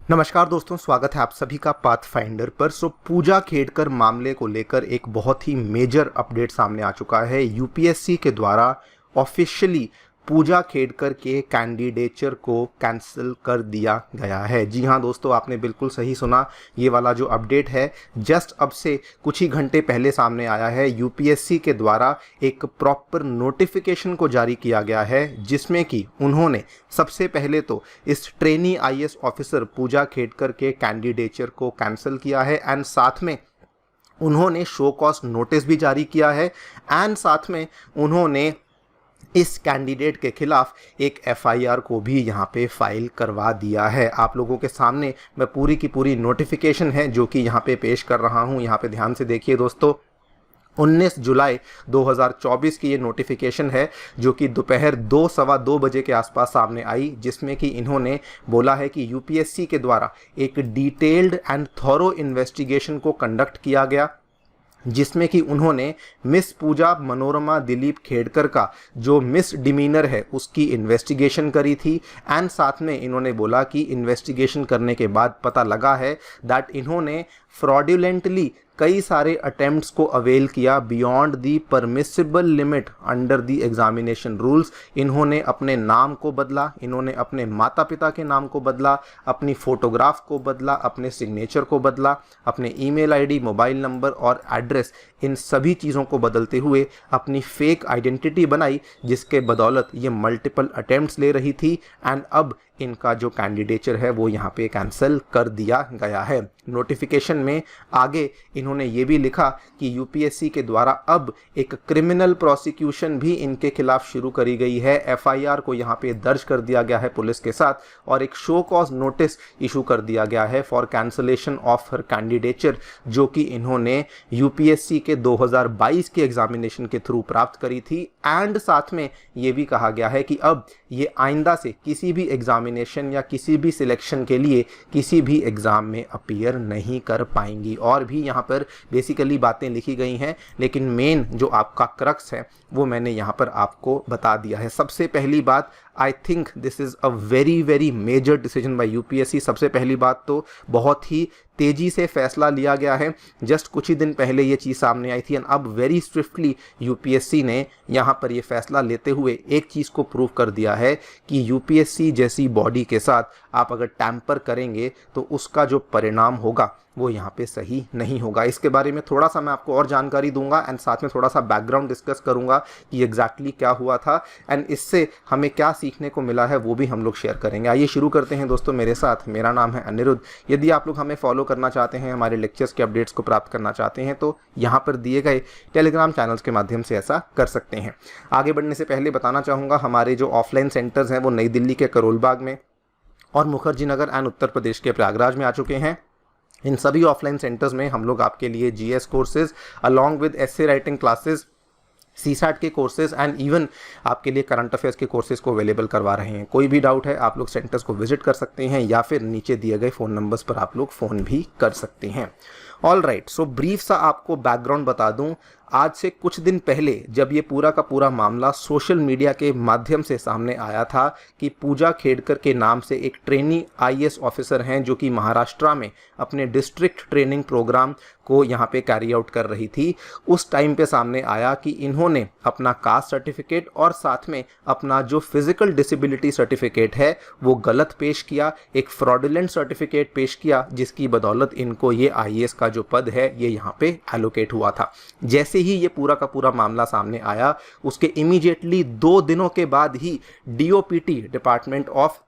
नमस्कार दोस्तों, स्वागत है आप सभी का पाथफाइंडर पर। पूजा खेड़कर मामले को लेकर एक बहुत ही मेजर अपडेट सामने आ चुका है। यूपीएससी के द्वारा ऑफिशियली पूजा खेड़कर के कैंडिडेचर को कैंसिल कर दिया गया है। जी हाँ दोस्तों, आपने बिल्कुल सही सुना। ये वाला जो अपडेट है जस्ट अब से कुछ ही घंटे पहले सामने आया है। यूपीएससी के द्वारा एक प्रॉपर नोटिफिकेशन को जारी किया गया है, जिसमें कि उन्होंने सबसे पहले तो इस ट्रेनी आईएएस ऑफिसर पूजा खेड़कर के कैंडिडेचर को कैंसिल किया है एंड साथ में उन्होंने शो कॉज नोटिस भी जारी किया है एंड साथ में उन्होंने इस कैंडिडेट के खिलाफ एक एफआईआर को भी यहाँ पे फाइल करवा दिया है। आप लोगों के सामने मैं पूरी की पूरी नोटिफिकेशन है जो कि यहाँ पे पेश कर रहा हूँ। यहाँ पे ध्यान से देखिए दोस्तों, 19 जुलाई 2024 की ये नोटिफिकेशन है जो कि दोपहर 2-2:15 बजे के आसपास सामने आई, जिसमें कि इन्होंने बोला है कि यूपीएससी के द्वारा एक डिटेल्ड एंड थॉरो इन्वेस्टिगेशन को कंडक्ट किया गया, जिसमें कि उन्होंने मिस पूजा मनोरमा दिलीप खेड़कर का जो मिस डिमीनर है उसकी इन्वेस्टिगेशन करी थी एंड साथ में इन्होंने बोला कि इन्वेस्टिगेशन करने के बाद पता लगा है दैट इन्होंने फ्रॉडुलेंटली कई सारे अटेम्प्ट्स को अवेल किया beyond the permissible limit under the examination rules. इन्होंने अपने नाम को बदला, इन्होंने अपने माता पिता के नाम को बदला, अपनी फोटोग्राफ को बदला, अपने सिग्नेचर को बदला, अपने ईमेल आईडी, मोबाइल नंबर और एड्रेस, इन सभी चीज़ों को बदलते हुए अपनी फेक आइडेंटिटी बनाई, जिसके बदौलत ये मल्टीपल अटेम्प्ट्स ले रही थी एंड अब इनका जो कैंडिडेचर है वो यहाँ पे कैंसिल कर दिया गया है। नोटिफिकेशन में आगे इन्होंने ये भी लिखा कि यूपीएससी के द्वारा अब एक क्रिमिनल प्रोसिक्यूशन भी इनके खिलाफ शुरू करी गई है। एफआईआर को यहाँ पे दर्ज कर दिया गया है पुलिस के साथ और एक शो कॉज नोटिस इशू कर दिया गया है for cancellation of her candidature, जो कि इन्होंने यूपीएससी के 2022 के एग्जामिनेशन के थ्रू प्राप्त करी थी एंड साथ में ये भी कहा गया है कि अब ये आइंदा से किसी भी एग्जामिनेशन या किसी भी सिलेक्शन के लिए किसी भी एग्ज़ाम में अपीयर नहीं कर पाएंगी। और भी यहाँ पर बेसिकली बातें लिखी गई हैं, लेकिन मेन जो आपका क्रक्स है वो मैंने यहाँ पर आपको बता दिया है। सबसे पहली बात, I think this is a very major decision by UPSC. सबसे पहली बात तो बहुत ही तेज़ी से फैसला लिया गया है। जस्ट कुछ ही दिन पहले ये चीज़ सामने आई थी एंड अब वेरी स्विफ्टली यूपीएससी ने यहाँ पर ये फैसला लेते हुए एक चीज़ को प्रूव कर दिया है कि यूपीएससी जैसी बॉडी के साथ आप अगर टैम्पर करेंगे तो उसका जो परिणाम होगा वो यहाँ पे सही नहीं होगा। इसके बारे में थोड़ा सा मैं आपको और जानकारी दूंगा एंड साथ में थोड़ा सा बैकग्राउंड डिस्कस करूंगा कि एग्जैक्टली क्या हुआ था एंड इससे हमें क्या सीखने को मिला है वो भी हम लोग शेयर करेंगे। आइए शुरू करते हैं दोस्तों मेरे साथ। मेरा नाम है अनिरुद्ध। यदि आप लोग हमें फॉलो करना चाहते हैं, हमारे लेक्चर्स के अपडेट्स को प्राप्त करना चाहते हैं, तो यहाँ पर दिए गए टेलीग्राम चैनल्स के माध्यम से ऐसा कर सकते हैं। आगे बढ़ने से पहले बताना चाहूँगा, हमारे जो ऑफलाइन सेंटर्स हैं वो नई दिल्ली के करोलबाग में और मुखर्जी नगर एंड उत्तर प्रदेश के प्रयागराज में आ चुके हैं। इन सभी ऑफलाइन सेंटर्स में हम लोग आपके लिए GS courses along with essay writing classes, CSAT के कोर्सेज एंड इवन आपके लिए करंट अफेयर्स के कोर्सेज को अवेलेबल करवा रहे हैं। कोई भी डाउट है आप लोग सेंटर्स को विजिट कर सकते हैं या फिर नीचे दिए गए फ़ोन नंबर्स पर आप लोग फ़ोन भी कर सकते हैं। ऑल राइट, सो ब्रीफ सा आपको बैकग्राउंड बता दूं। आज से कुछ दिन पहले जब ये पूरा का पूरा मामला सोशल मीडिया के माध्यम से सामने आया था कि पूजा खेड़कर के नाम से एक ट्रेनी आईएएस ऑफिसर हैं जो कि महाराष्ट्र में अपने डिस्ट्रिक्ट ट्रेनिंग प्रोग्राम को यहाँ पे कैरी आउट कर रही थी, उस टाइम पे सामने आया कि इन्होंने अपना कास्ट सर्टिफिकेट और साथ में अपना जो फिजिकल डिसेबिलिटी सर्टिफिकेट है वो गलत पेश किया, एक फ्रॉडुलेंट सर्टिफिकेट पेश किया, जिसकी बदौलत इनको ये आईएएस का जो पद है ये यहाँ पे एलोकेट हुआ था। जैसे ही ये पूरा का पूरा मामला सामने आया उसके इमीडिएटली 2 दिनों के बाद ही डीओपीटी डिपार्टमेंट ऑफ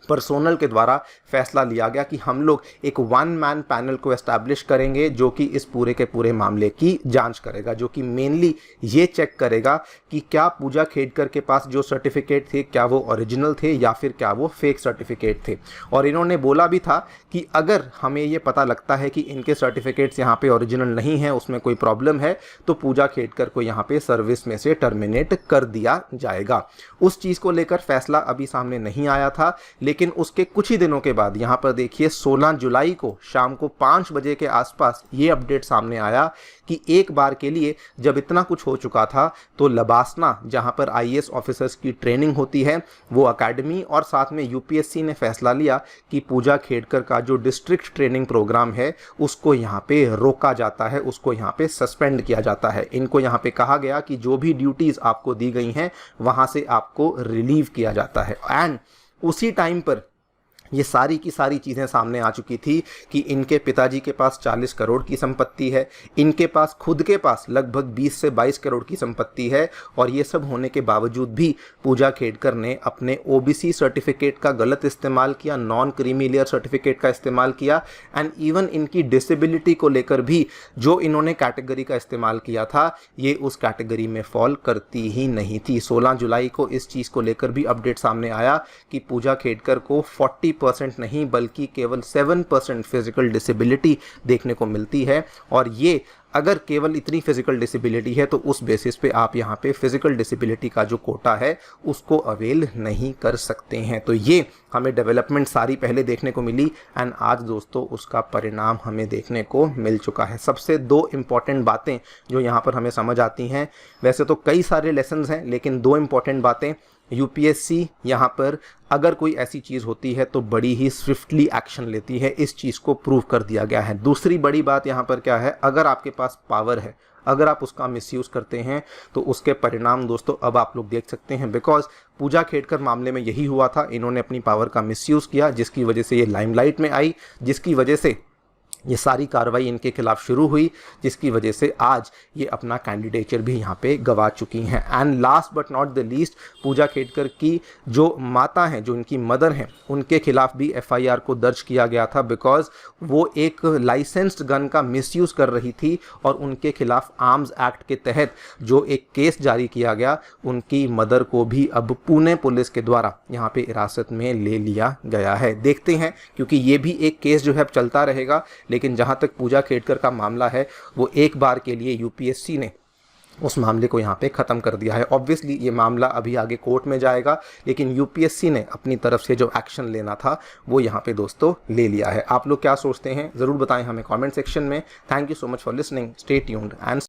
पर्सोनल के द्वारा फैसला लिया गया कि हम लोग एक 1 मैन पैनल को एस्टैब्लिश करेंगे जो कि इस पूरे के पूरे मामले की जांच करेगा, जो कि मेनली ये चेक करेगा कि क्या पूजा खेड़कर के पास जो सर्टिफिकेट थे क्या वो ओरिजिनल थे या फिर क्या वो फेक सर्टिफिकेट थे। और इन्होंने बोला भी था कि अगर हमें ये पता लगता है कि इनके सर्टिफिकेट्स यहाँ पे ओरिजिनल नहीं है, उसमें कोई प्रॉब्लम है, तो पूजा खेड़कर को यहाँ पे सर्विस में से टर्मिनेट कर दिया जाएगा। उस चीज़ को लेकर फैसला अभी सामने नहीं आया था, लेकिन उसके कुछ ही दिनों के बाद यहाँ पर देखिए 16 जुलाई को शाम को 5 बजे के आसपास ये अपडेट सामने आया कि एक बार के लिए जब इतना कुछ हो चुका था तो लबासना, जहाँ पर आईएएस ऑफिसर्स की ट्रेनिंग होती है, वो अकेडमी और साथ में यूपीएससी ने फैसला लिया कि पूजा खेड़कर का जो डिस्ट्रिक्ट ट्रेनिंग प्रोग्राम है उसको यहाँ पे रोका जाता है, उसको यहाँ पे सस्पेंड किया जाता है। इनको यहाँ पे कहा गया कि जो भी ड्यूटीज़ आपको दी गई हैं वहाँ से आपको रिलीव किया जाता है। एंड उसी टाइम पर ये सारी की सारी चीज़ें सामने आ चुकी थी कि इनके पिताजी के पास 40 करोड़ की संपत्ति है, इनके पास खुद के पास लगभग 20 से 22 करोड़ की संपत्ति है, और ये सब होने के बावजूद भी पूजा खेड़कर ने अपने ओबीसी सर्टिफिकेट का गलत इस्तेमाल किया, नॉन क्रीमी लेयर सर्टिफिकेट का इस्तेमाल किया, एंड इवन इनकी डिसेबिलिटी को लेकर भी जो इन्होंने कैटेगरी का इस्तेमाल किया था ये उस कैटेगरी में फॉल करती ही नहीं थी। 16 जुलाई को इस चीज़ को लेकर भी अपडेट सामने आया कि पूजा खेड़कर को 40% नहीं बल्कि केवल 7% फिजिकल डिसेबिलिटी देखने को मिलती है, और ये अगर केवल इतनी फिजिकल डिसेबिलिटी है तो उस बेसिस पे आप यहाँ पे फिजिकल डिसेबिलिटी का जो कोटा है उसको अवेल नहीं कर सकते हैं। तो ये हमें डेवलपमेंट सारी पहले देखने को मिली एंड आज दोस्तों उसका परिणाम हमें देखने को मिल चुका है। सबसे दो इम्पॉर्टेंट बातें जो यहाँ पर हमें समझ आती हैं, वैसे तो कई सारे लेसन्स हैं लेकिन दो इम्पॉर्टेंट बातें, यूपीएससी यहाँ पर अगर कोई ऐसी चीज़ होती है तो बड़ी ही स्विफ्टली एक्शन लेती है, इस चीज़ को प्रूव कर दिया गया है। दूसरी बड़ी बात यहाँ पर क्या है, अगर आपके पास पावर है, अगर आप उसका मिसयूज़ करते हैं तो उसके परिणाम दोस्तों अब आप लोग देख सकते हैं। बिकॉज पूजा खेड़कर मामले में यही हुआ था, इन्होंने अपनी पावर का मिसयूज़ किया जिसकी वजह से ये लाइमलाइट में आई, जिसकी वजह से ये सारी कार्रवाई इनके खिलाफ शुरू हुई, जिसकी वजह से आज ये अपना कैंडिडेचर भी यहाँ पे गवा चुकी हैं। And last but not the least, Pooja Khedkar की जो माता हैं, जो इनकी मदर हैं, उनके खिलाफ भी एफआईआर को दर्ज किया गया था बिकॉज वो एक लाइसेंस्ड गन का मिसयूज़ कर रही थी और उनके खिलाफ आर्म्स एक्ट के तहत जो एक केस जारी किया गया, उनकी मदर को भी अब पुणे पुलिस के द्वारा यहाँ पे हिरासत में ले लिया गया है। देखते हैं, क्योंकि ये भी एक केस जो है चलता रहेगा, लेकिन जहां तक पूजा खेड़कर का मामला है वो एक बार के लिए यूपीएससी ने उस मामले को यहाँ पे ख़त्म कर दिया है। ऑब्वियसली ये मामला अभी आगे कोर्ट में जाएगा, लेकिन यूपीएससी ने अपनी तरफ से जो एक्शन लेना था वो यहाँ पे दोस्तों ले लिया है। आप लोग क्या सोचते हैं ज़रूर बताएं हमें कमेंट सेक्शन में। Thank you so much for listening, stay tuned and